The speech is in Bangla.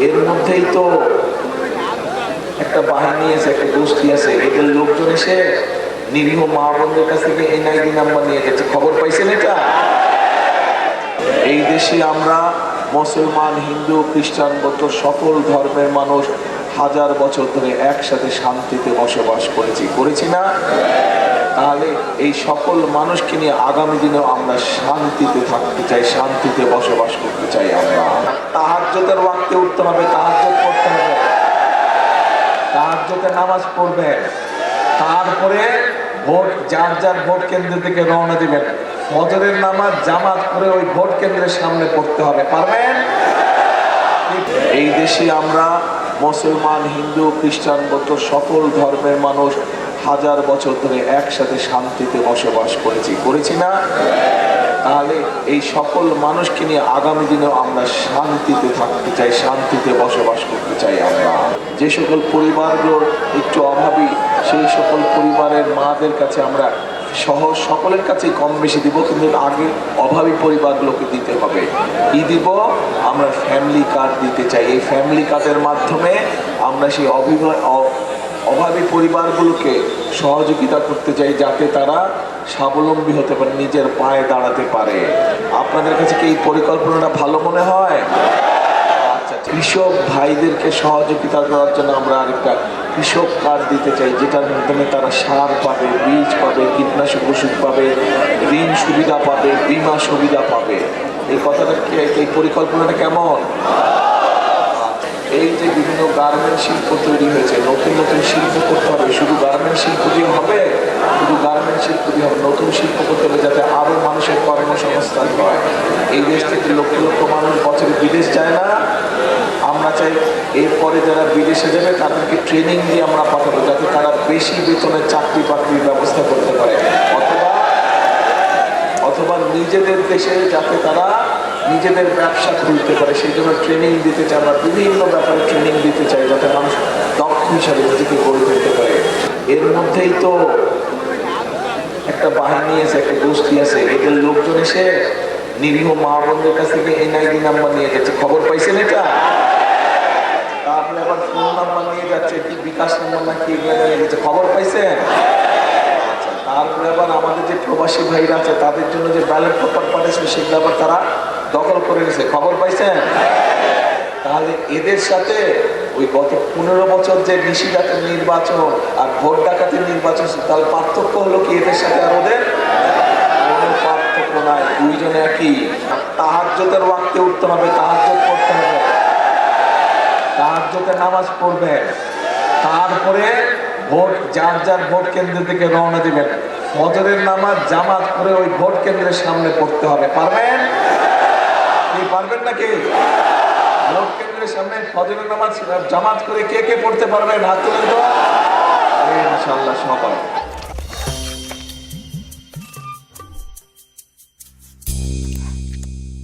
এর মধ্যেই তো একটা বাহিনী আছে, একটা গোষ্ঠী আছে, এদের লোকজন এসে নিরীহ মা বোনদের কাছ থেকে এনআইডি নাম্বার নিয়ে গেছে। খবর পাইছেন এটা? এই দেশে আমরা মুসলমান, হিন্দু, খ্রিস্টান, বৌদ্ধ সকল ধর্মের মানুষ হাজার বছর ধরে একসাথে শান্তিতে বসবাস করেছি না? তাহলে এই সকল মানুষকে নিয়ে আগামী দিনেও আমরা শান্তিতে থাকতে চাই, শান্তিতে বসবাস করতে চাই। আমরা তাহাজ্জুদের ওয়াক্তে উঠতে হবে, তাহাজ্জুদ পড়তে হবে, তাহাজ্জুদের নামাজ পড়বেন, তারপরে ভোট যার যার ভোট কেন্দ্র থেকে রওনা দিবেন। ফজরের নামাজ জামাত করে ওই ভোট কেন্দ্রের সামনে পড়তে হবে। পারবেন? এই দেশে আমরা মুসলমান, হিন্দু, খ্রিস্টান, বৌদ্ধ সকল ধর্মের মানুষ হাজার বছর ধরে একসাথে শান্তিতে বসবাস করেছি না? তাহলে এই সকল মানুষকে নিয়ে আগামী দিনেও আমরা শান্তিতে থাকতে চাই, শান্তিতে বসবাস করতে চাই। আমরা যে সকল পরিবারগুলোর একটু অভাবী, সেই সকল পরিবারের মাদের কাছে আমরা সহজ সকলের কাছেই কম বেশি দিব, কিন্তু আগে অভাবী পরিবারগুলোকে দিতে হবে। কি দিব? আমরা ফ্যামিলি কার্ড দিতে চাই। এই ফ্যামিলি কার্ডের মাধ্যমে আমরা সেই অভাবী পরিবারগুলোকে সহযোগিতা করতে চাই, যাতে তারা স্বাবলম্বী হতে পারে, নিজের পায়ে দাঁড়াতে পারে। আপনাদের কাছে কি এই পরিকল্পনাটা ভালো মনে হয়? আচ্ছা, কৃষক ভাইদেরকে সহযোগিতা করার জন্য আমরা আরেকটা কৃষক কার্ড দিতে চাই, যেটার মাধ্যমে তারা সার পাবে, বীজ পাবে, কীটনাশক ওষুধ পাবে, ঋণ সুবিধা পাবে, বীমা সুবিধা পাবে। এই কথাটা কি, এই পরিকল্পনাটা কেমন? এই যে বিভিন্ন গার্মেন্ট শিল্প তৈরি হয়েছে, নতুন নতুন শিল্প করতে হবে। শুধু গার্মেন্ট শিল্প দিয়ে হবে? শুধু গার্মেন্ট শিল্প দিয়ে হবে? নতুন শিল্প করতে হবে, যাতে আরো মানুষের কর্মসংস্থান হয়। এই দেশ থেকে লক্ষ লক্ষ মানুষ বছরে বিদেশ যায় না? আমরা চাই এরপরে যারা বিদেশে যাবে তাদেরকে ট্রেনিং দিয়ে আমরা পাঠাবো, যাতে তারা বেশি বেতনের চাকরি বাকরির ব্যবস্থা করতে পারে, অথবা নিজেদের দেশে যাতে তারা নিজেদের ব্যবসা খুলতে পারে, সেই জন্য ট্রেনিং দিতে চাই। আমরা বিভিন্ন ব্যাপারে ট্রেনিং দিতে চাই, যাতে মানুষ দক্ষ হিসাবে নিজেকে গড়ে তুলতে পারে। এর মধ্যেই তো একটা বাহিনী আছে, একটা গোষ্ঠী আছে, এদের লোকজন এসে নিরীহ মা বোনদের কাছ থেকে এনআইডি নাম্বার নিয়ে গেছে। খবর পাইছেন এটা? তারপরে আবার ফোন নাম্বার নিয়ে যাচ্ছে, কি বিকাশ নাম্বার না কি নিয়ে গেছে। খবর পাইছেন? তারপরে আবার আমাদের যে প্রবাসী ভাইরা আছে, তাদের জন্য যে ব্যালট পেপার পাঠিয়েছিল, সেগুলো আবার তারা দখল করে নিয়েছে। খবর পাইছেন? তাহলে এদের সাথে ওই গত 15 বছর যে নিশিরাতের নির্বাচন আর ভোট ডাকাতের নির্বাচন, তাহলে পার্থক্য হলো কি এদের সাথে আর ওদের? কোনো পার্থক্য নাই, দুইজনে একই। তাহাজ্জুদের ওয়াক্তে উঠতে হবে, তাহাজ্জুদ পড়তে হবে, তাহাজ্জুদের নামাজ পড়বেন, তারপরে ভোট যার যার ভোট কেন্দ্র থেকে রওনা দিবেন। ফজরের নামাজ জামাত করে ওই ভোট কেন্দ্রের সামনে পড়তে হবে। পারবেন? কি পারবেন নাকি? ভোট কেন্দ্রের সামনে ফজরের নামাজ জামাত করে কে কে পড়তে পারবেন? হাত তুলে দাও। ইনশাআল্লাহ সবাই।